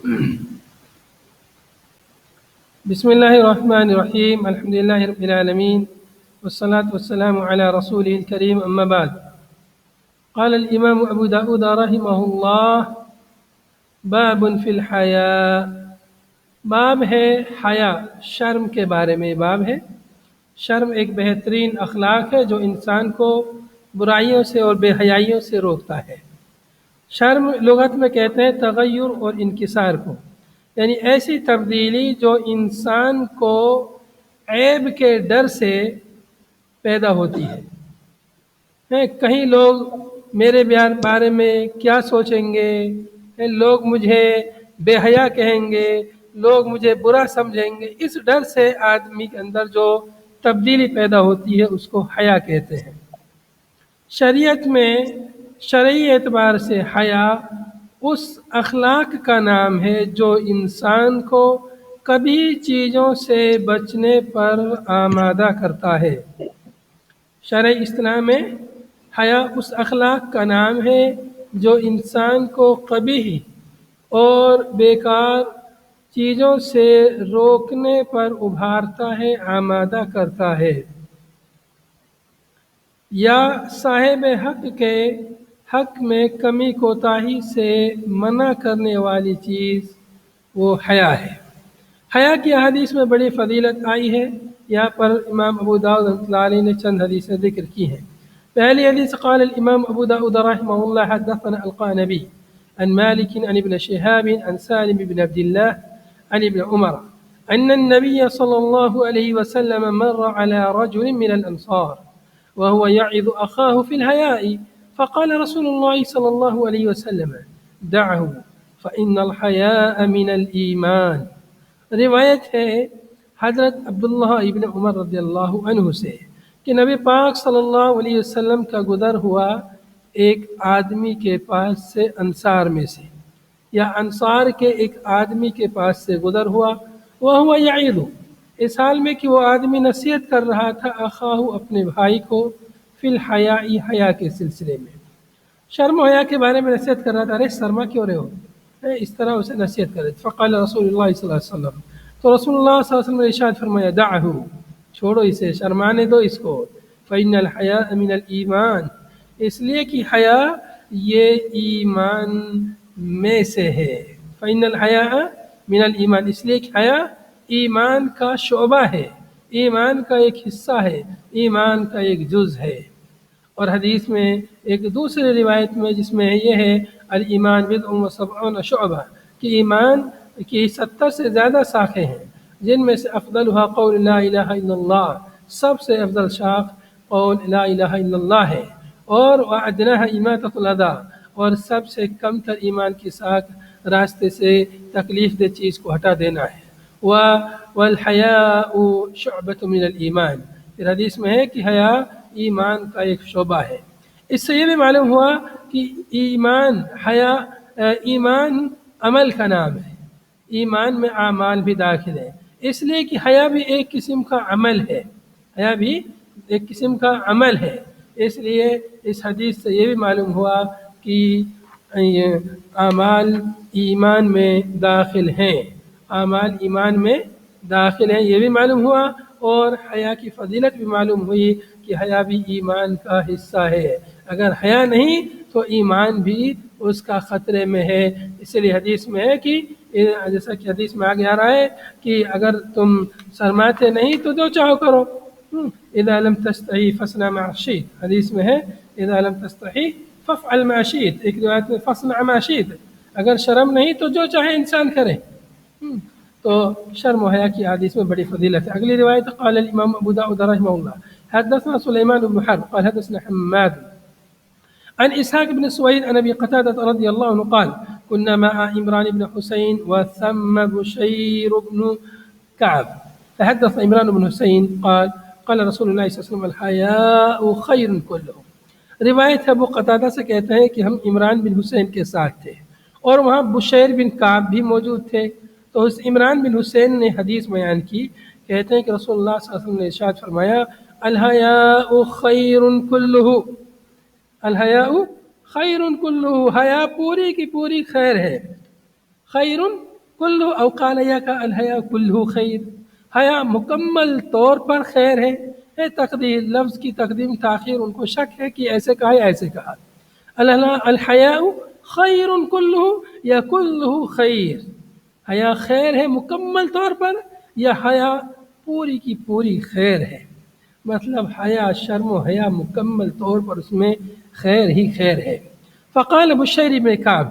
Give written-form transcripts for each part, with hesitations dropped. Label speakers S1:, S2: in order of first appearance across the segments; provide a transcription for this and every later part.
S1: بسم الله الرحمن الرحيم الحمد لله رب العالمين والصلاة والسلام على رسوله الكريم أما بعد قال الإمام أبو داود رحمه الله باب في الحياء باب ہے حیا شرم کے بارے میں باب ہے۔ شرم ایک بہترین اخلاق ہے جو انسان کو برائیوں سے اور بے حیائیوں سے روکتا ہے۔ شرم لغت میں کہتے ہیں تغیر اور انکسار کو، یعنی ایسی تبدیلی جو انسان کو عیب کے ڈر سے پیدا ہوتی ہے۔ کہیں لوگ میرے بارے میں کیا سوچیں گے، لوگ مجھے بے حیا کہیں گے، لوگ مجھے برا سمجھیں گے، اس ڈر سے آدمی کے اندر جو تبدیلی پیدا ہوتی ہے اس کو حیا کہتے ہیں۔ شریعت میں شرعی اعتبار سے حیا اس اخلاق کا نام ہے جو انسان کو کبھی چیزوں سے بچنے پر آمادہ کرتا ہے۔ شرعی اصطلاح میں حیا اس اخلاق کا نام ہے جو انسان کو قبیح اور بیکار چیزوں سے روکنے پر ابھارتا ہے، آمادہ کرتا ہے، یا صاحب حق کے حق میں کمی کوتاہی سے منع کرنے والی چیز وہ حیا ہے۔ حیا کی حدیث میں بڑی فضیلت آئی ہے۔ یہاں پر امام ابو داود رحمۃ اللہ علیہ نے چند حدیثیں ذکر کی ہیں۔ پہلی حدیث قال الامام ابو داود رحمہ اللہ حدثنا القعنبي عن مالك عن ابن شهاب عن سالم بن عبد الله عن ابن عمر أن النبي صلى الله عليه وسلم مر على رجل من الأنصار وهو يعظ أخاه في الحياء فقال رسول الله صلى الله عليه وسلم دعه فإن الحياء من الإيمان۔ روایت ہے حضرت عبداللہ ابن عمر رضی اللہ عنہ سے کہ نبی پاک صلی اللہ علیہ وسلم کا گزر ہوا ایک آدمی کے پاس سے، انصار میں سے یا انصار کے ایک آدمی کے پاس سے گزر ہوا، وہو یعظ، اس حال میں کہ وہ آدمی نصیحت کر رہا تھا، اخاہ، اپنے بھائی کو، فی الحیاء، حیا کے سلسلے میں، شرم و حیا کے بارے میں نصیحت کر رہا تھا۔ ارے شرما کیوں رہے ہو، اس طرح اسے نصیحت کر رہے تھے۔ فقال رسول اللہ صلی اللہ علیہ وسلم، تو رسول اللہ صلی اللہ علیہ وسلم نے ارشاد فرمایا، دعہ، چھوڑو اسے، شرمانے دو اس کو، فإن الحیاء من الإیمان، اس لیے کہ حیا یہ ایمان میں سے ہے۔ فإن الحیاء من الإیمان، اس لیے کہ حیا ایمان کا شعبہ ہے، ایمان کا ایک حصہ ہے، ایمان کا ایک جز ہے۔ اور حدیث میں ایک دوسری روایت میں جس میں یہ ہے الایمان بضع و سبعون شعبہ، کہ ایمان کی 70 سے زیادہ شاخیں ہیں، جن میں سے افضلها قول لا الہ الا اللہ، سب سے افضل شاخ قول لا الہ الا اللہ ہے، اور وادناها اماطۃ الاذى، اور سب سے کم تر ایمان کی ساکھ راستے سے تکلیف دہ چیز کو ہٹا دینا ہے۔ والحیاء شعبۃ من الایمان، پھر حدیث میں ہے کہ حیا ایمان کا ایک شعبہ ہے۔ اس سے یہ بھی معلوم ہوا کہ ایمان، حیا، ایمان عمل کا نام ہے، ایمان میں اعمال بھی داخل ہے، اس لیے کہ حیا بھی ایک قسم کا عمل ہے، حیا بھی ایک قسم کا عمل ہے۔ اس لیے اس حدیث سے یہ بھی معلوم ہوا کہ اعمال ایمان میں داخل ہیں، اعمال ایمان میں داخل ہیں، یہ بھی معلوم ہوا، اور حیا کی فضیلت بھی معلوم ہوئی کہ حیا بھی ایمان کا حصہ ہے، اگر حیا نہیں تو ایمان بھی اس کا خطرے میں ہے۔ اس لیے حدیث میں ہے کہ جیسا کہ حدیث میں آگے آ رہا ہے کہ اگر تم شرماتے نہیں تو جو چاہو کرو، اذا لم تستحی فاصنع ما شئت، حدیث میں ہے اذا لم تستحی فافعل ما شئت، ایک روایت میں فاصنع ما شئت، اگر شرم نہیں تو جو چاہے انسان کرے۔ تو شرم و حیا کی حدیث میں بڑی فضیلت ہے۔ اگلی روایت قال الامام ابو داود رحمہ اللہ حدثنا سليمان بن حرب قال حدثنا حماد عن إسحق بن سويد عن أبي قتادة رضي الله عنه قال كنا مع عمران بن حصين وثم بشير بن كعب فحدث عمران بن حصين قال قال رسول الله صلى الله عليه وسلم الحياء خير كله۔ روایت ابو قتادہ سے کہتے ہیں کہ ہم عمران بن حسین کے ساتھ تھے اور وہاں بشیر بن کعب بھی موجود تھے، تو اس عمران بن حسین نے حدیث بیان کی، کہتے ہیں کہ رسول اللہ صلی اللہ علیہ وسلم نے ارشاد فرمایا الحیاء خیر کلہ، الحیاء خیر کلہ، حیا پوری کی پوری خیر ہے، خیر کلو او قال یا کا الحیاء کلو خیر، حیا مکمل طور پر خیر ہے۔ تقدیر لفظ کی تقدیم تاخیر ان کو شک ہے کہ ایسے کہا یا ایسے کہا۔ الحیاء خیر کلہ یا کلہ خیر، حیا خیر ہے مکمل طور پر یا حیا پوری کی پوری خیر ہے، مطلب حیا شرم و حیا مکمل طور پر اس میں خیر ہی خیر ہے۔ فقال بشير بن كعب،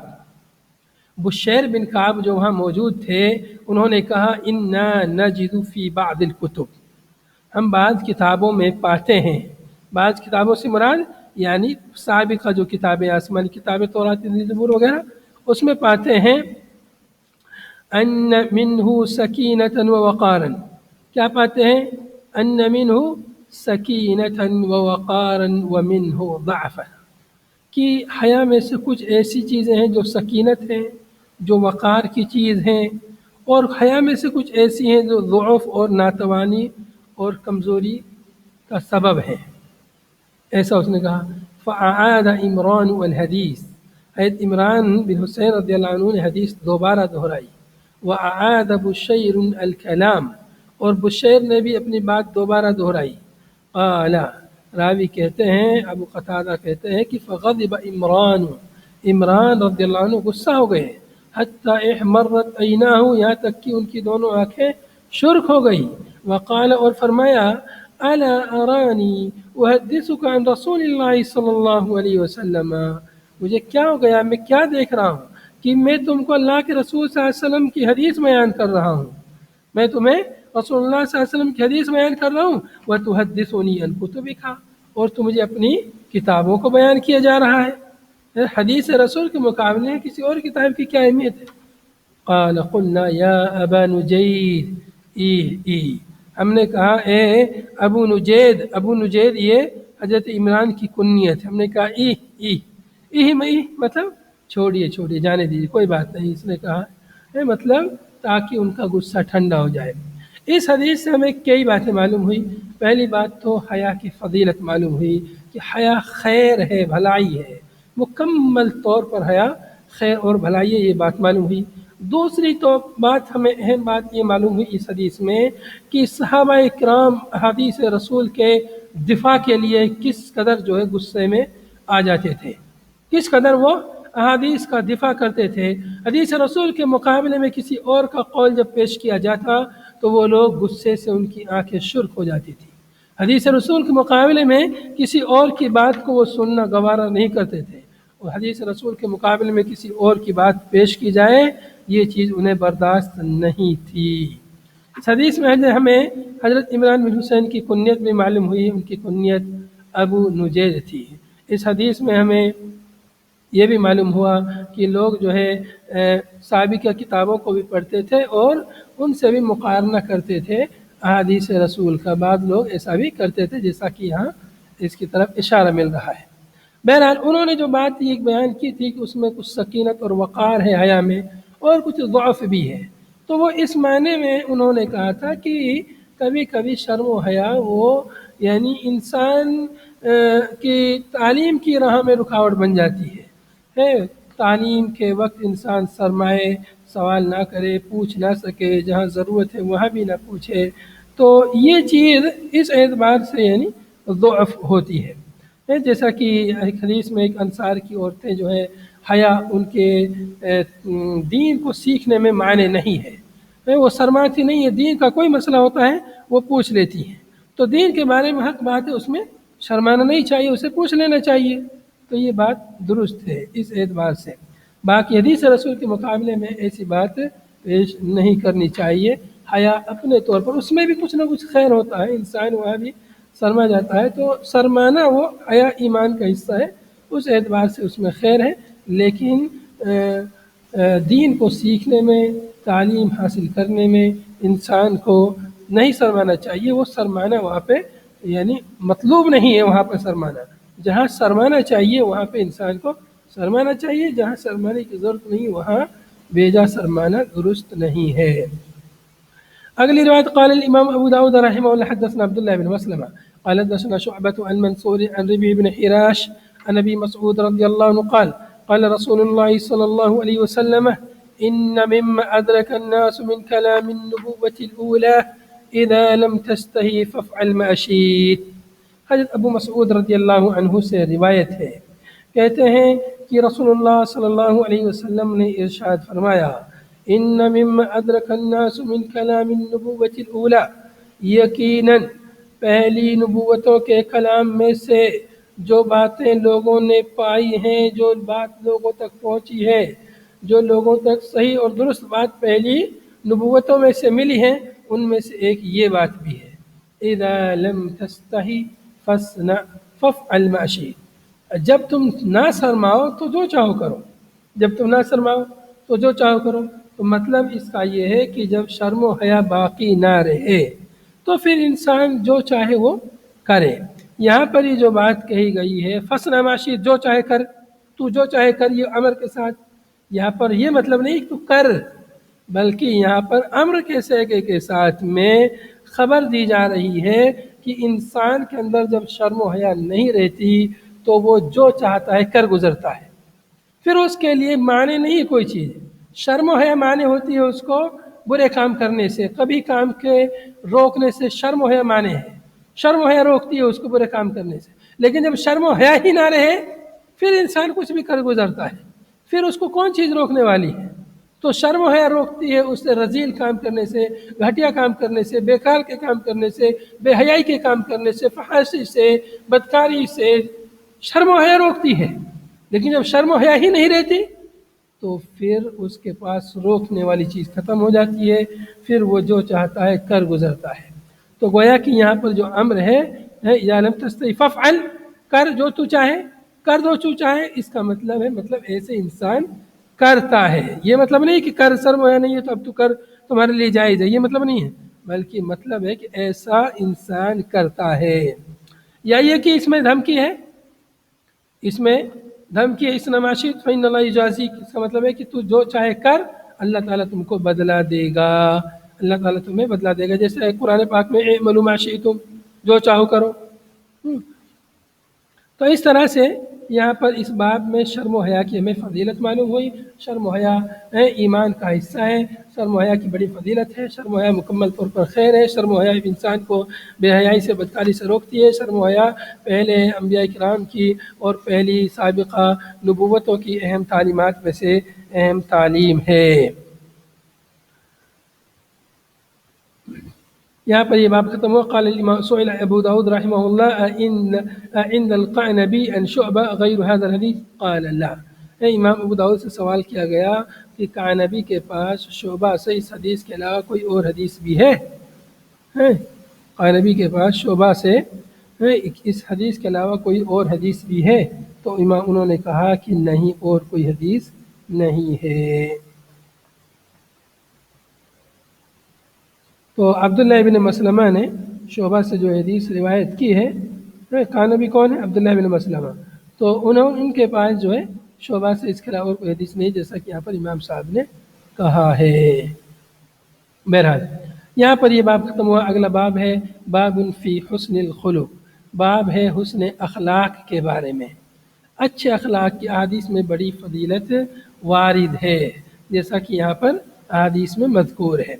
S1: بشیر بن کعب جو وہاں موجود تھے انہوں نے کہا انا نجد فی بعض الکتب، ہم بعض کتابوں میں پاتے ہیں، بعض کتابوں سے مراد یعنی سابقہ جو کتابیں آسمانی کتابیں تورات انجیل زبور وغیرہ اس میں پاتے ہیں ان منہ سکینة ووقارا، کیا پاتے ہیں؟ ان منہ سکینة ووقارا ومنہ ضعفا، کہ حیا میں سے کچھ ایسی چیزیں ہیں جو سکینت ہیں، جو وقار کی چیز ہیں، اور حیا میں سے کچھ ایسی ہیں جو ضعف اور ناتوانی اور کمزوری کا سبب ہے۔ ایسا اس نے کہا۔ فأعاد عمران الحدیث، حضرت عمران بن حسین رضی اللہ عنہ نے حدیث دوبارہ دہرائی۔ وأعاد بشير الكلام، اور بشیر نے بھی اپنی بات دوبارہ دہرائی۔ قال، راوی کہتے ہیں ابو قتادہ کہتے ہیں کہ فغضب عمران، عمران رضی اللہ عنہ غصہ ہو گئے، حتی احمرت عیناہ، یہاں تک کہ ان کی دونوں آنکھیں شرخ ہو گئی۔ وقال، اور فرمایا الا ارانی احدثک عن رسول اللہ صلی اللہ علیہ وسلم، مجھے کیا ہو گیا، میں کیا دیکھ رہا ہوں کہ میں تم کو اللہ کے رسول صلی اللہ علیہ وسلم کی حدیث بیان کر رہا ہوں، میں تمہیں رسول اللہ صلی اللہ علیہ وسلم کی حدیث بیان کر رہا ہوں، وتحدثنی عن کتبک، اور تو مجھے اپنی کتابوں کو بیان کیا جا رہا ہے، حدیث رسول کے مقابلے میں کسی اور کتاب کی کیا اہمیت ہے؟ قال قلنا یا ابا نجید، ہم نے کہا اے ابو نجید، ابو نجید یہ حضرت عمران کی کنیت ہے، ہم نے کہا مطلب چھوڑیے جانے دیجیے، کوئی بات نہیں، اس نے کہا مطلب تاکہ ان کا غصہ ٹھنڈا ہو جائے۔ اس حدیث سے ہمیں کئی باتیں معلوم ہوئی۔ پہلی بات تو حیا کی فضیلت معلوم ہوئی کہ حیا خیر ہے، بھلائی ہے، مکمل طور پر حیا خیر اور بھلائی ہے، یہ بات معلوم ہوئی۔ دوسری تو بات ہمیں اہم بات یہ معلوم ہوئی اس حدیث میں کہ صحابہ اکرام حدیث رسول کے دفاع کے لیے کس قدر جو ہے غصے میں آ جاتے تھے، کس قدر وہ احادیث کا دفاع کرتے تھے۔ حدیث رسول کے مقابلے میں کسی اور کا قول جب پیش کیا جاتا تو وہ لوگ غصے سے ان کی آنکھیں شرخ ہو جاتی تھی، حدیث رسول کے مقابلے میں کسی اور کی بات کو وہ سننا گوارا نہیں کرتے تھے، اور حدیث رسول کے مقابلے میں کسی اور کی بات پیش کی جائے یہ چیز انہیں برداشت نہیں تھی۔ اس حدیث میں ہمیں حضرت عمران بن حسین کی کنیت بھی معلوم ہوئی، ان کی کنیت ابو نجید تھی۔ اس حدیث میں ہمیں یہ بھی معلوم ہوا کہ لوگ جو ہے سابقہ کتابوں کو بھی پڑھتے تھے اور ان سے بھی مقارنہ کرتے تھے احادیث رسول کا، بعض لوگ ایسا بھی کرتے تھے جیسا کہ یہاں اس کی طرف اشارہ مل رہا ہے۔ بہرحال انہوں نے جو بات یہ بیان کی تھی کہ اس میں کچھ سکینت اور وقار ہے حیا میں، اور کچھ ضعف بھی ہے، تو وہ اس معنی میں انہوں نے کہا تھا کہ کبھی کبھی شرم و حیا وہ یعنی انسان کی تعلیم کی راہ میں رکاوٹ بن جاتی ہے۔ تعلیم کے وقت انسان سرمائے سوال نہ کرے، پوچھ نہ سکے، جہاں ضرورت ہے وہاں بھی نہ پوچھے، تو یہ چیز اس اعتبار سے یعنی ضعف ہوتی ہے۔ جیسا کہ ایک حدیث میں ایک انصار کی عورتیں جو ہے حیا ان کے دین کو سیکھنے میں معنی نہیں ہے، وہ شرماتی نہیں ہے، دین کا کوئی مسئلہ ہوتا ہے وہ پوچھ لیتی ہیں، تو دین کے بارے میں حق بات ہے، اس میں شرمانا نہیں چاہیے، اسے پوچھ لینا چاہیے، تو یہ بات درست ہے اس اعتبار سے۔ باقی حدیث رسول کے مقابلے میں ایسی بات پیش نہیں کرنی چاہیے۔ حیا اپنے طور پر اس میں بھی کچھ نہ کچھ خیر ہوتا ہے، انسان وہاں بھی شرما جاتا ہے، تو شرمانا وہ حیا ایمان کا حصہ ہے، اس اعتبار سے اس میں خیر ہے، لیکن دین کو سیکھنے میں، تعلیم حاصل کرنے میں انسان کو نہیں شرمانا چاہیے۔ وہ شرمانا وہاں پہ یعنی مطلوب نہیں ہے، وہاں پہ شرمانا، جہاں شرمانا چاہیے وہاں پہ انسان کو شرمانا چاہیے، جہاں شرمانے کی ضرورت نہیں وہاں بیجا شرمانا درست نہیں ہے۔ اگلی روایت قال الامام ابو داود رحمه الله حدثنا عبد الله بن مسلمة قال حدثنا شعبة عن منصور عن ربيع بن حراش عن ابي مسعود رضي الله عنه قال قال رسول الله صلى الله عليه وسلم إن مما أدرك الناس من كلام النبوة الأولى إذا لم تستحي فافعل ما شئت۔ حضرت ابو مسعود رضی اللہ عنہ سے روایت ہے، کہتے ہیں کہ رسول اللہ صلی اللہ علیہ وسلم نے ارشاد فرمایا، ان مما ادرک الناس من کلام النبوۃ الاولی، یقیناً پہلی نبوتوں کے کلام میں سے جو باتیں لوگوں نے پائی ہیں، جو بات لوگوں تک پہنچی ہے، جو لوگوں تک صحیح اور درست بات پہلی نبوتوں میں سے ملی ہیں، ان میں سے ایک یہ بات بھی ہے، اذا لم تستحی فاصنع فافعل ما شئت، جب تم نہ شرماؤ تو جو چاہو کرو، جب تم نہ شرماؤ تو جو چاہو کرو۔ تو مطلب اس کا یہ ہے کہ جب شرم و حیا باقی نہ رہے تو پھر انسان جو چاہے وہ کرے۔ یہاں پر یہ جو بات کہی گئی ہے فاصنع ما شئت، جو چاہے کر، تو جو چاہے کر، یہ امر کے ساتھ، یہاں پر یہ مطلب نہیں کہ تو کر، بلکہ یہاں پر امر کے سیغے کے ساتھ میں خبر دی جا رہی ہے کہ انسان کے اندر جب شرم و حیا نہیں رہتی تو وہ جو چاہتا ہے کر گزرتا ہے، پھر اس کے لیے معنی نہیں کوئی چیز۔ شرم و حیا معنی ہوتی ہے اس کو برے کام کرنے سے، کبھی کام کے روکنے سے شرم و حیا معنی ہے، شرم و حیا روکتی ہے اس کو برے کام کرنے سے۔ لیکن جب شرم و حیا ہی نہ رہے پھر انسان کچھ بھی کر گزرتا ہے، پھر اس کو کون چیز روکنے والی ہے؟ تو شرم و حیا روکتی ہے اس سے رذیل کام کرنے سے، گھٹیا کام کرنے سے، بیکار کے کام کرنے سے، بے حیائی کے کام کرنے سے، فحاشی سے، بدکاری سے، شرم و حیا روکتی ہے۔ لیکن جب شرم و حیا ہی نہیں رہتی تو پھر اس کے پاس روکنے والی چیز ختم ہو جاتی ہے، پھر وہ جو چاہتا ہے کر گزرتا ہے۔ تو گویا کہ یہاں پر جو امر ہے یا لم تستحی فافعل، کر جو تو چاہے، کر دو جو چاہے، اس کا مطلب ہے ایسے انسان کرتا ہے۔ یہ مطلب نہیں کہ کر شرم و حیا نہیں ہے تو اب تو کر، تمہارے لیے جائز ہے، یہ مطلب نہیں ہے، بلکہ مطلب ہے کہ ایسا انسان کرتا ہے۔ یا یہ کہ اس میں دھمکی ہے، اس میں دھمکی ہے، اس نماشت فإن اللہ یجازیک، اس کا مطلب ہے کہ تو جو چاہے کر، اللہ تعالیٰ تم کو بدلہ دے گا، اللہ تعالیٰ تمہیں بدلہ دے گا۔ جیسے قرآن پاک میں اعملوا ما شئتم، جو چاہو کرو۔ تو اس طرح سے یہاں پر اس باب میں شرم و حیا کی ہمیں فضیلت معلوم ہوئی۔ شرم و حیا ایمان کا حصہ ہے، شرم و حیا کی بڑی فضیلت ہے، شرم و حیا مکمل طور پر خیر ہے، شرم و حیا انسان کو بے حیائی سے، بدکاری سے روکتی ہے۔ شرم و حیا پہلے انبیاء کرام کی اور پہلی سابقہ نبوتوں کی اہم تعلیمات میں سے اہم تعلیم ہے۔ یہاں پر یہ باب ختم ہوا۔ قال الامام سئل ابو داود رحمہ اللہ عند القعنبی ان شعبہ غیر هذا الحدیث قال لا، امام ابو داود سے سوال کیا گیا کہ قعنبی کے پاس شعبہ سے اس حدیث کے علاوہ کوئی اور حدیث بھی ہے؟ قعنبی کے پاس شعبہ سے اس حدیث کے علاوہ کوئی اور حدیث بھی ہے؟ تو انہوں نے کہا کہ نہیں، اور کوئی حدیث نہیں ہے۔ تو عبداللہ ابن مسلمہ نے شعبہ سے جو حدیث روایت کی ہے، قعنبی کون ہے؟ عبداللہ ابن مسلمہ، تو ان کے پاس جو ہے شعبہ سے اس کے علاوہ کوئی حدیث نہیں، جیسا کہ یہاں پر امام صاحب نے کہا ہے۔ بہرحال یہاں پر یہ باب ختم ہوا۔ اگلا باب ہے باب فی حسن الخلق، باب ہے حسن اخلاق کے بارے میں۔ اچھے اخلاق کی احادیث میں بڑی فضیلت وارد ہے، جیسا کہ یہاں پر احادیث میں مذکور ہے۔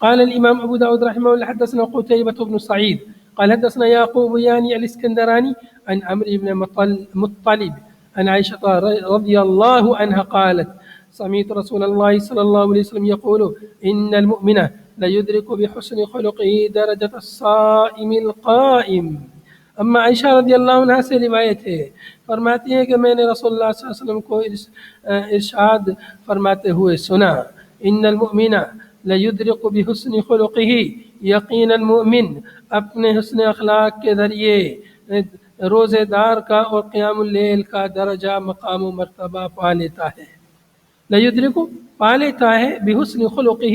S1: قال الامام ابو داود رحمه الله حدثنا قتيبة بن سعيد قال حدثنا يعقوب يعني الاسكندراني عن عمرو بن مطلب عن عائشة رضي الله عنها قالت سمعت رسول الله صلى الله عليه وسلم يقول إن المؤمن ليدرك بحسن خلقه درجة الصائم القائم۔ اما عائشہ رضی اللہ عنہ سے روایت ہے، فرماتی ہیں کہ میں نے رسول اللہ صلی اللہ علیہ وسلم کو ارشاد فرماتے ہوئے سنا، ان المؤمن لیدرک بحسن خلقہ، یقیناً مومن اپنے حسن اخلاق کے ذریعے روزے دار کا اور قیام اللیل کا درجہ، مقام و مرتبہ پا لیتا ہے۔ لیدرک پا لیتا ہے، بحسن خلقہ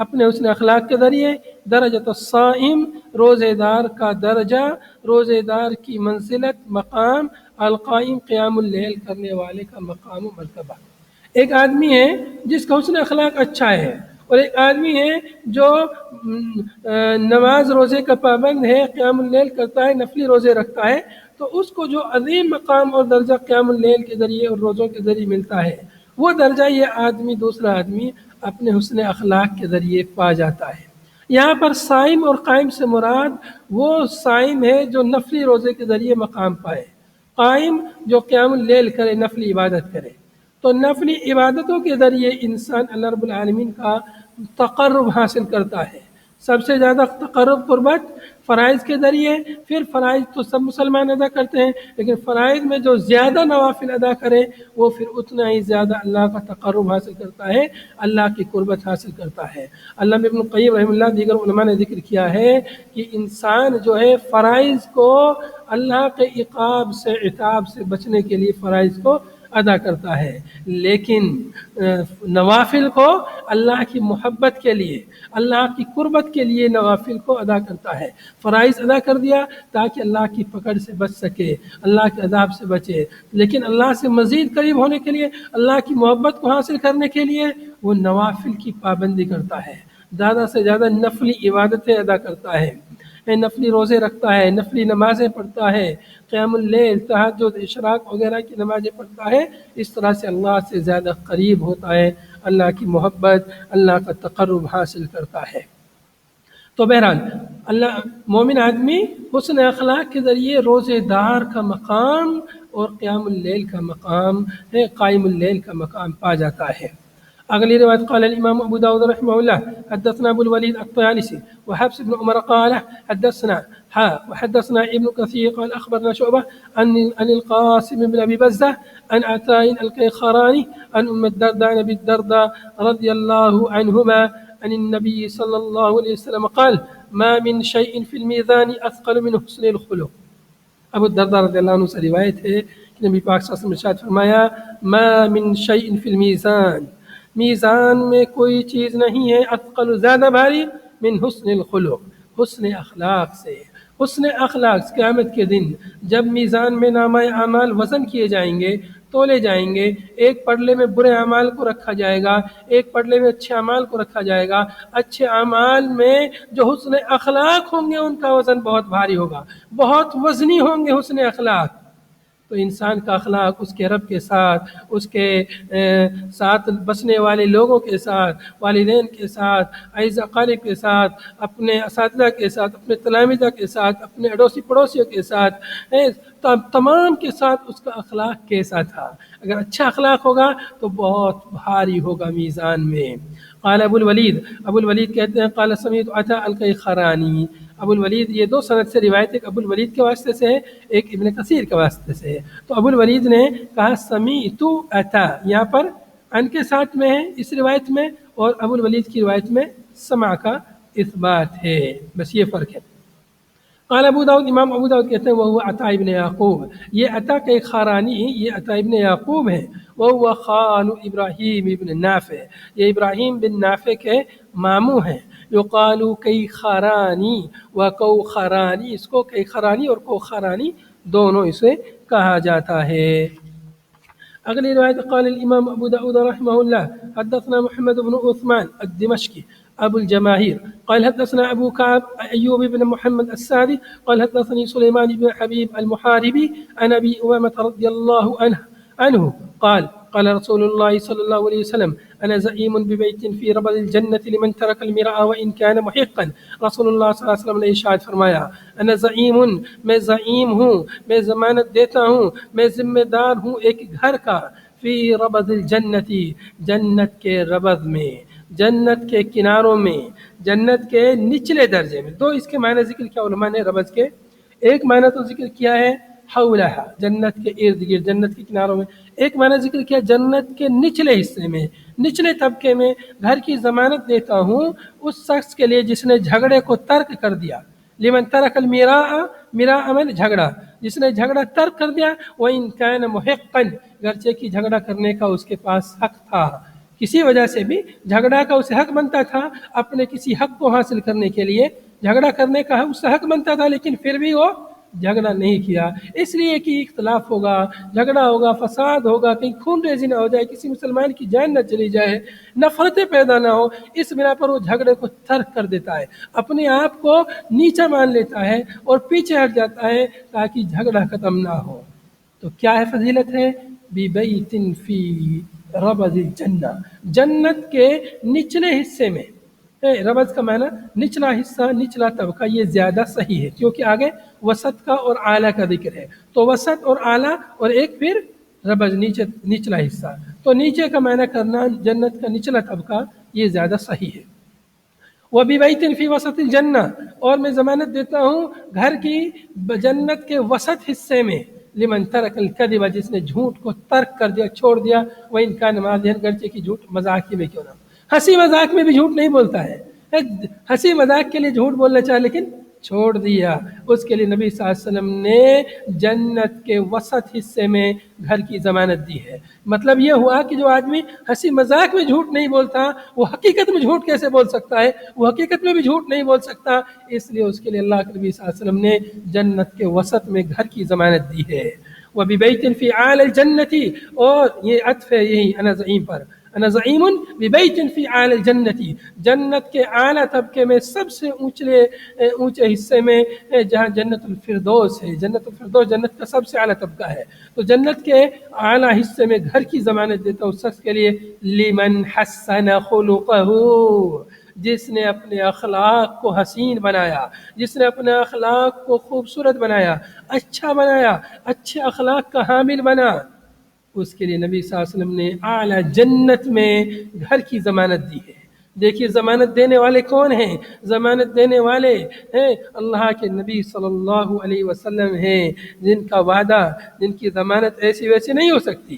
S1: اپنے حسن اخلاق کے ذریعے، درجۃ الصائم روزے دار کا درجہ، روزے دار کی منزلت، مقام، القائم قیام اللیل کرنے والے کا مقام و مرتبہ۔ ایک آدمی ہے جس کا حسن اخلاق اچھا ہے، اور ایک آدمی ہے جو نماز روزے کا پابند ہے، قیام اللیل کرتا ہے، نفلی روزے رکھتا ہے، تو اس کو جو عظیم مقام اور درجہ قیام اللیل کے ذریعے اور روزوں کے ذریعے ملتا ہے، وہ درجہ یہ آدمی دوسرا آدمی اپنے حسن اخلاق کے ذریعے پا جاتا ہے۔ یہاں پر صائم اور قائم سے مراد وہ صائم ہے جو نفلی روزے کے ذریعے مقام پائے، قائم جو قیام اللیل کرے، نفلی عبادت کرے۔ تو نفلی عبادتوں کے ذریعے انسان اللہ رب العالمین کا تقرب حاصل کرتا ہے۔ سب سے زیادہ تقرب قربت فرائض کے ذریعے، پھر فرائض تو سب مسلمان ادا کرتے ہیں، لیکن فرائض میں جو زیادہ نوافل ادا کرے وہ پھر اتنا ہی زیادہ اللہ کا تقرب حاصل کرتا ہے، اللہ کی قربت حاصل کرتا ہے۔ علامہ ابن القیم رحمہ اللہ دیگر علماء نے ذکر کیا ہے کہ انسان جو ہے فرائض کو اللہ کے عقاب سے، عتاب سے بچنے کے لیے فرائض کو ادا کرتا ہے، لیکن نوافل کو اللہ کی محبت کے لیے، اللہ کی قربت کے لیے نوافل کو ادا کرتا ہے۔ فرائض ادا کر دیا تاکہ اللہ کی پکڑ سے بچ سکے، اللہ کے عذاب سے بچے، لیکن اللہ سے مزید قریب ہونے کے لیے، اللہ کی محبت کو حاصل کرنے کے لیے وہ نوافل کی پابندی کرتا ہے، زیادہ سے زیادہ نفلی عبادتیں ادا کرتا ہے، نفلی روزے رکھتا ہے، نفلی نمازیں پڑھتا ہے، قیام اللیل، تہجد، اشراق وغیرہ کی نمازیں پڑھتا ہے۔ اس طرح سے اللہ سے زیادہ قریب ہوتا ہے، اللہ کی محبت، اللہ کا تقرب حاصل کرتا ہے۔ تو بہرحال اللہ مومن آدمی حسن اخلاق کے ذریعے روزے دار کا مقام اور قیام اللیل کا مقام ہے، قائم اللیل کا مقام پا جاتا ہے۔ اگلی روایت قال الامام ابو داود رحمه الله حدثنا ابو الوليد الطيالسي وحفص بن عمر قال حدثنا وحدثنا ابن كثير قال اخبرنا شعبة عن القاسم بن ابي بزة عن عطاء القيخراني عن ام الدرداء ابي الدرداء رضي الله عنهما عن النبي صلى الله عليه وسلم قال ما من شيء في الميزان اثقل من حسن الخلق۔ ابو الدرداء رضی اللہ عنہ سے روایت ہے کہ نبی پاک صلی اللہ علیہ وسلم نے ارشاد فرمایا ما من شيء في الميزان، میزان میں کوئی چیز نہیں ہے اثقل زیادہ بھاری من حسن الخلق، حسن اخلاق سے۔ حسن اخلاق قیامت کے دن جب میزان میں نامہ اعمال وزن کیے جائیں گے، تولے جائیں گے، ایک پڑلے میں برے اعمال کو رکھا جائے گا، ایک پڑلے میں اچھے اعمال کو رکھا جائے گا۔ اچھے اعمال میں جو حسن اخلاق ہوں گے ان کا وزن بہت بھاری ہوگا، بہت وزنی ہوں گے حسن اخلاق۔ تو انسان کا اخلاق اس کے رب کے ساتھ، اس کے ساتھ بسنے والے لوگوں کے ساتھ، والدین کے ساتھ، اعزا اقارب کے ساتھ، اپنے اساتذہ کے ساتھ، اپنے تلامذہ کے ساتھ، اپنے اڑوسی پڑوسیوں کے ساتھ، تمام کے ساتھ اس کا اخلاق کیسا تھا۔ اگر اچھا اخلاق ہوگا تو بہت بھاری ہوگا میزان میں۔ قال ابو الولید کہتے ہیں قال سمیعت عطاء القیخرانی۔ ابو الولید یہ دو سند سے روایت، ایک ابو الولید کے واسطے سے ہے، ایک ابن کثیر کے واسطے سے ہے۔ تو ابو الولید نے کہا سمیعت عطاء، یہاں پر ان کے ساتھ میں ہے اس روایت میں، اور ابو الولید کی روایت میں سمع کا اثبات ہے، بس یہ فرق ہے۔ قال ابو داود، امام ابو داود کہتے ہیں وہ عطاء ابن یعقوب، یہ عطاء کے خارانی، یہ عطاء ابن یعقوب ہے، وہ خال ابراہیم ابن نافع، یہ ابراہیم بن نافع کے ماموں ہیں۔ یقال کیخرانی و کوخرانی، اس کو کیخرانی اور کوخرانی دونوں اسے کہا جاتا ہے۔ اگلی روایت قال الامام ابو داود رحمہ اللہ حدثنا محمد بن عثمان الدمشقی ابو الجماهير قال حدثنا ابو كعب ايوب بن محمد السعدي قال حدثني سليمان بن حبيب المحاربي عن ابي امامه رضي الله عنه قال قال رسول الله صلى الله عليه وسلم انا زعيم ببيت في ربض الجنه لمن ترك المراء وان كان محقا۔ رسول اللہ صلی اللہ علیہ وسلم نے ارشاد فرمایا انا زعیم، میں زعیم ہوں، میں ضمانت دیتا ہوں، میں ذمہ دار ہوں ایک گھر کا، فی ربض الجنتی، جنت کے ربض میں، جنت کے کناروں میں، جنت کے نچلے درجے میں۔ دو اس کے معنی ذکر کیا علماء نے ربض کے، ایک معنی تو ذکر کیا ہے حولہا، جنت کے ارد گرد، جنت کے کناروں میں، ایک معنی ذکر کیا جنت کے نچلے حصے میں، نچلے طبقے میں۔ گھر کی ضمانت دیتا ہوں اس شخص کے لیے جس نے جھگڑے کو ترک کر دیا، لمن ترک المراء میں جھگڑا، جس نے جھگڑا ترک کر دیا، وَإِن كَانَ مُحِقًّا، گرچہ کہ جھگڑا کرنے کا اس کے پاس حق تھا، کسی وجہ سے بھی جھگڑا کا اسے حق بنتا تھا، اپنے کسی حق کو حاصل کرنے کے لیے جھگڑا کرنے کا اس سے حق بنتا تھا، لیکن پھر بھی وہ جھگڑا نہیں کیا، اس لیے کہ اختلاف ہوگا، جھگڑا ہوگا، فساد ہوگا، کہیں خون ریزی نہ ہو جائے، کسی مسلمان کی جان نہ چلی جائے، نفرتیں پیدا نہ ہو، اس بنا پر وہ جھگڑے کو ترک کر دیتا ہے، اپنے آپ کو نیچا مان لیتا ہے اور پیچھے ہٹ جاتا ہے تاکہ جھگڑا ختم نہ ہو۔ تو کیا ہے فضیلت ہے؟ بِبَيْتٍ فِي رَبَضِ الْجَنَّةِ، جنت کے نچلے حصے میں. ربض کا معنی نچلا حصہ، نچلا طبقہ، یہ زیادہ صحیح ہے کیونکہ آگے وسط کا اور اعلیٰ کا ذکر ہے. تو وسط اور اعلیٰ اور ایک پھر ربض نچلا حصہ. تو نیچے کا معنی کرنا جنت کا نچلا طبقہ یہ زیادہ صحیح ہے. وَبِبَيْتٍ فِي وَسَطِ الْجَنَّةِ، اور میں ضمانت دیتا ہوں گھر کی جنت کے وسط حصے میں، لمن ترک الکذب، جس نے جھوٹ کو ترک کر دیا، چھوڑ دیا، وَإِنْ كَانَ مَاضِيًا، گرچہ کی جھوٹ مذاق میں کیوں نہ. ہنسی مذاق میں بھی جھوٹ نہیں بولتا ہے، ہنسی مذاق کے لیے جھوٹ بولنا چاہا لیکن چھوڑ دیا. اس کے لیے نبی صلی اللہ علیہ وسلم نے جنت کے وسط حصے میں گھر کی ضمانت دی ہے. مطلب یہ ہوا کہ جو آدمی ہنسی مذاق میں جھوٹ نہیں بولتا وہ حقیقت میں جھوٹ کیسے بول سکتا ہے؟ وہ حقیقت میں بھی جھوٹ نہیں بول سکتا. اس لیے اس کے لیے اللہ کے نبی صلی اللہ علیہ وسلم نے جنت کے وسط میں گھر کی ضمانت دی ہے. وَبِبَيْتٍ فِي أَعْلَى الْجَنَّةِ، اور یہ عطف ہے یہی انا زعیم پر، انا زعیم بِبَيْتٍ فِي أَعْلَى الْجَنَّةِ، جنت کے اعلیٰ طبقے میں سب سے اونچے حصے میں جہاں جنت الفردوس ہے. جنت الفردوس جنت کا سب سے اعلیٰ طبقہ ہے. تو جنت کے اعلیٰ حصے میں گھر کی ضمانت دیتا ہوں اس شخص کے لیے، لمن حسن خلقہ، جس نے اپنے اخلاق کو حسین بنایا، جس نے اپنے اخلاق کو خوبصورت بنایا، اچھا بنایا، اچھے اخلاق کا حامل بنا. اس کے لیے نبی صلی اللہ علیہ وسلم نے اعلیٰ جنت میں گھر کی ضمانت دی ہے. دیکھیے ضمانت دینے والے کون ہیں؟ ضمانت دینے والے ہیں اللہ کے نبی صلی اللہ علیہ وسلم ہیں، جن کا وعدہ، جن کی ضمانت ایسی ویسی نہیں ہو سکتی.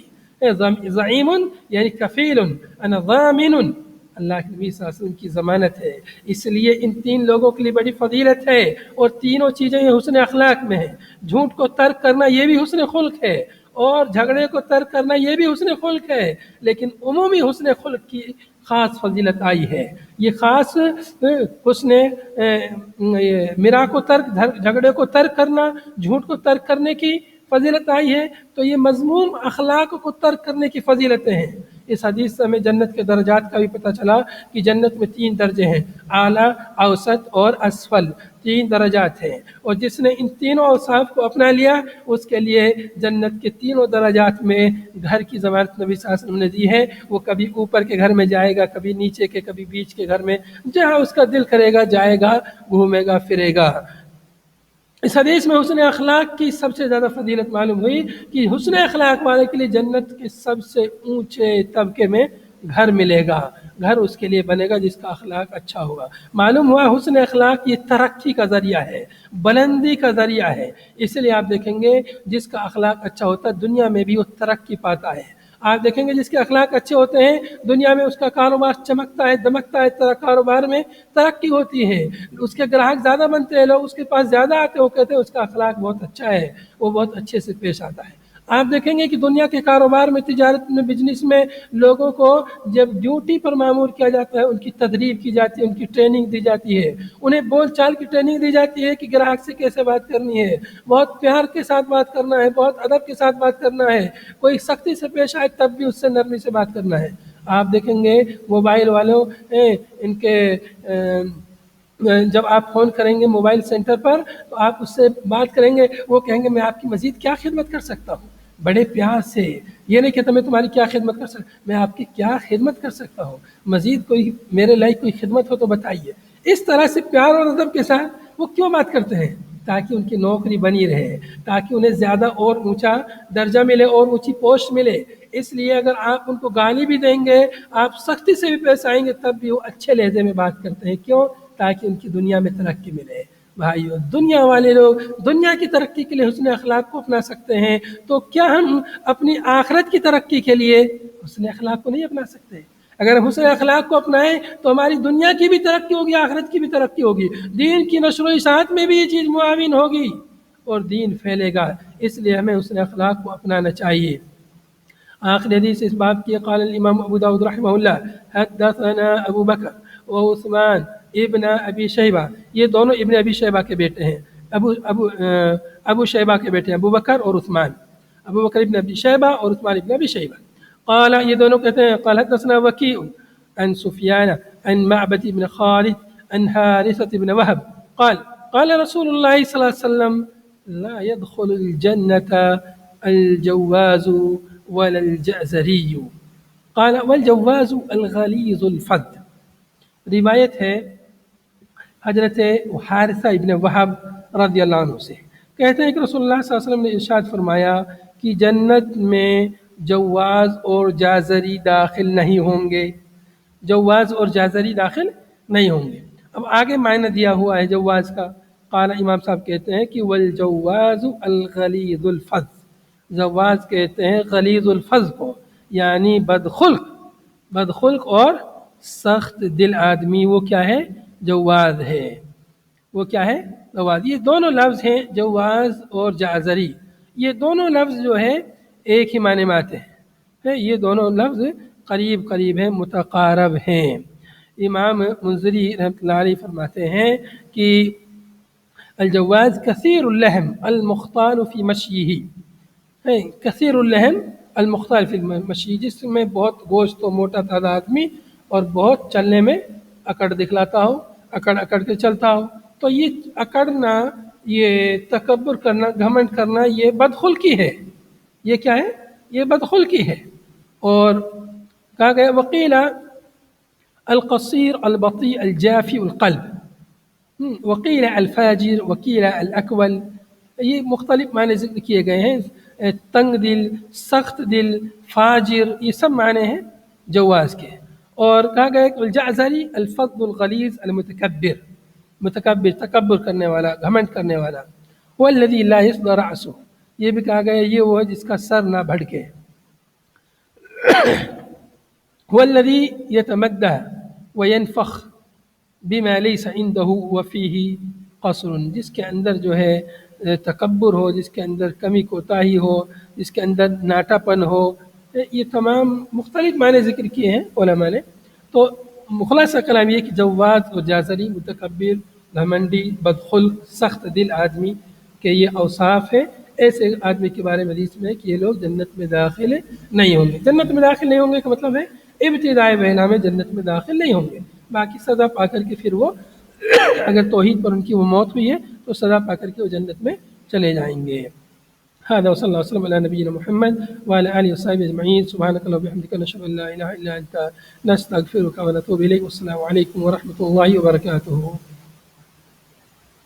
S1: زعیم یعنی کفیل، انا ضامن، اللہ کے نبی صلی اللہ علیہ وسلم کی ضمانت ہے. اس لیے ان تین لوگوں کے لیے بڑی فضیلت ہے، اور تینوں چیزیں یہ حسن اخلاق میں ہیں. جھوٹ کو ترک کرنا یہ بھی حسن خلق ہے، اور جھگڑے کو ترک کرنا یہ بھی حسن خلق ہے. لیکن عمومی حسن خلق کی خاص فضیلت آئی ہے. یہ خاص حسن مرا کو ترک، جھگڑے کو ترک کرنا، جھوٹ کو ترک کرنے کی فضیلت آئی ہے. تو یہ مذموم اخلاق کو ترک کرنے کی فضیلتیں ہیں. اس حدیث سے ہمیں جنت کے درجات کا بھی پتہ چلا کہ جنت میں 3 درجے ہیں، اعلیٰ، اوسط اور اسفل، 3 درجات ہیں. اور جس نے ان تینوں اوصاف کو اپنا لیا اس کے لیے جنت کے تینوں درجات میں گھر کی ضمانت نبی صلی اللہ علیہ وسلم نے دی ہے. وہ کبھی اوپر کے گھر میں جائے گا، کبھی نیچے کے، کبھی بیچ کے گھر میں، جہاں اس کا دل کرے گا جائے گا، گھومے گا، پھرے گا. اس حدیث میں حسن اخلاق کی سب سے زیادہ فضیلت معلوم ہوئی کہ حسن اخلاق والے کے لیے جنت کے سب سے اونچے طبقے میں گھر ملے گا. گھر اس کے لیے بنے گا جس کا اخلاق اچھا ہوگا. معلوم ہوا حسن اخلاق یہ ترقی کا ذریعہ ہے، بلندی کا ذریعہ ہے. اس لیے آپ دیکھیں گے جس کا اخلاق اچھا ہوتا ہے دنیا میں بھی وہ ترقی پاتا ہے. آپ دیکھیں گے جس کے اخلاق اچھے ہوتے ہیں دنیا میں اس کا کاروبار چمکتا ہے، دمکتا ہے، کاروبار میں ترقی ہوتی ہے، اس کے گراہک زیادہ بنتے ہیں، لوگ اس کے پاس زیادہ آتے، وہ کہتے ہیں اس کا اخلاق بہت اچھا ہے، وہ بہت اچھے سے پیش آتا ہے. آپ دیکھیں گے کہ دنیا کے کاروبار میں، تجارت میں، بزنس میں لوگوں کو جب ڈیوٹی پر مامور کیا جاتا ہے ان کی تدریب کی جاتی ہے، ان کی ٹریننگ دی جاتی ہے، انہیں بول چال کی ٹریننگ دی جاتی ہے کہ گراہک سے کیسے بات کرنی ہے، بہت پیار کے ساتھ بات کرنا ہے، بہت ادب کے ساتھ بات کرنا ہے، کوئی سختی سے پیش آئے تب بھی اس سے نرمی سے بات کرنا ہے. آپ دیکھیں گے موبائل والوں ان کے جب آپ فون کریں گے موبائل سینٹر پر تو آپ اس سے بات کریں گے، وہ کہیں گے میں آپ کی مزید کیا خدمت کر سکتا ہوں، بڑے پیار سے. یہ نہیں کہتا میں تمہاری کیا خدمت کر سکتا، میں آپ کی کیا خدمت کر سکتا ہوں، مزید کوئی میرے لائق کوئی خدمت ہو تو بتائیے. اس طرح سے پیار اور ادب کے ساتھ وہ کیوں بات کرتے ہیں؟ تاکہ ان کی نوکری بنی رہے، تاکہ انہیں زیادہ اور اونچا درجہ ملے اور اونچی پوسٹ ملے. اس لیے اگر آپ ان کو گالی بھی دیں گے، آپ سختی سے بھی پیش آئیں گے، تب بھی وہ اچھے لہجے میں بات کرتے ہیں. کیوں؟ تاکہ ان کی دنیا میں ترقی ملے. بھائیو، دنیا والے لوگ دنیا کی ترقی کے لیے حسن اخلاق کو اپنا سکتے ہیں، تو کیا ہم اپنی آخرت کی ترقی کے لیے حسن اخلاق کو نہیں اپنا سکتے؟ اگر ہم حسن اخلاق کو اپنائیں تو ہماری دنیا کی بھی ترقی ہوگی، آخرت کی بھی ترقی ہوگی، دین کی نشر و اشاعت میں بھی یہ چیز معاون ہوگی اور دین پھیلے گا. اس لیے ہمیں حسن اخلاق کو اپنانا چاہیے. آخر حدیث اس باب کی قال الامام ابو داود رحمہ اللہ حدثنا ابو بکر وعثمان ابن ابی شیبہ، یہ دونوں ابن ابی شیبہ کے بیٹے ہیں، ابو شیبہ کے بیٹے ہیں، ابو بکر اور عثمان، ابو بکر ابن ابی شیبہ اور عثمان ابن ابی شیبہ. قال، یہ دونوں کہتے ہیں قال حدثنا وکیع عن سفیان عن معبد بن خالد عن حارثة بن وهب قال قال رسول الله صلی اللہ علیہ وسلم لا يدخل الجنة الجواز ولا الجأزري قال والجواز الغلیظ الفظ۔ روایت ہے حضرت حارثہ ابن وہب رضی اللہ عنہ سے، کہتے ہیں کہ رسول اللہ صلی اللہ علیہ وسلم نے ارشاد فرمایا کہ جنت میں جواز اور جازری داخل نہیں ہوں گے، جواز اور جازری داخل نہیں ہوں گے۔ اب آگے معنی دیا ہوا ہے جواز کا، قال امام صاحب کہتے ہیں کہ والجواز الغلیظ الفظ، جواز کہتے ہیں غلیظ الفظ کو، یعنی بدخلق اور سخت دل آدمی، وہ کیا ہے؟ جواز ہے۔ وہ کیا ہے؟ جواز۔ یہ دونوں لفظ ہیں جواز اور جازری، یہ دونوں لفظ جو ہے ایک ہی معنی میں آتے ہیں، یہ دونوں لفظ قریب ہیں، متقارب ہیں۔ امام منذری رحمۃ اللہ علیہ فرماتے ہیں کہ الجواز کثیر اللحم المختال فی مشیہ، کثیر اللحم المختال فی مشیہ، جس میں بہت گوشت و موٹا تازہ آدمی اور بہت چلنے میں اکڑ دکھلاتا ہو، اکڑ کے چلتا ہو، تو یہ اکڑنا، یہ تکبر کرنا، گھمنڈ کرنا، یہ بدخلقی ہے۔ یہ کیا ہے؟ یہ بدخلقی ہے۔ اور کہا گیا وقیل القصیر البطیء الجافی القلب، وقیل الفاجر، وقیل الاکول، یہ مختلف معنی ذکر کیے گئے ہیں، تنگ دل، سخت دل، فاجر، یہ سب معنی ہیں جواز کے۔ اور کہا گیا کہ الجعزری الفظ الغلیظ المتکبر، تکبر کرنے والا، گھمنڈ کرنے والا، هو الذي لا يصدر رأسه، یہ بھی کہا گیا یہ وہ ہے جس کا سر نہ بھڑکے، هو الذي يتمدح وينفخ بما ليس عنده وفيه قصر، جس کے اندر جو ہے تکبر ہو، جس کے اندر کمی کوتاہی ہو، جس کے اندر ناٹا پن ہو، یہ تمام مختلف معنی ذکر کیے ہیں علماء نے۔ تو خلاصہ کلام یہ کہ جواز اور جازری، متکبر، گھمنڈی، بدخلق، سخت دل آدمی کے یہ اوصاف ہے۔ ایسے آدمی کے بارے میں حدیث میں ہے کہ یہ لوگ جنت میں داخل نہیں ہوں گے۔ جنت میں داخل نہیں ہوں گے کا مطلب ہے ابتدائی بہلا میں جنت میں داخل نہیں ہوں گے، باقی سزا پا کر کے پھر وہ اگر توحید پر ان کی وہ موت ہوئی ہے تو سزا پا کر کے وہ جنت میں چلے جائیں گے۔ هذا وصلى الله وسلم على نبينا محمد وعلى آله وصحبه أجمعين، سبحانك اللهم وبحمدك نشهد أن لا إله إلا أنت نستغفرك ونتوب إليك، والسلام عليكم ورحمة الله وبركاته۔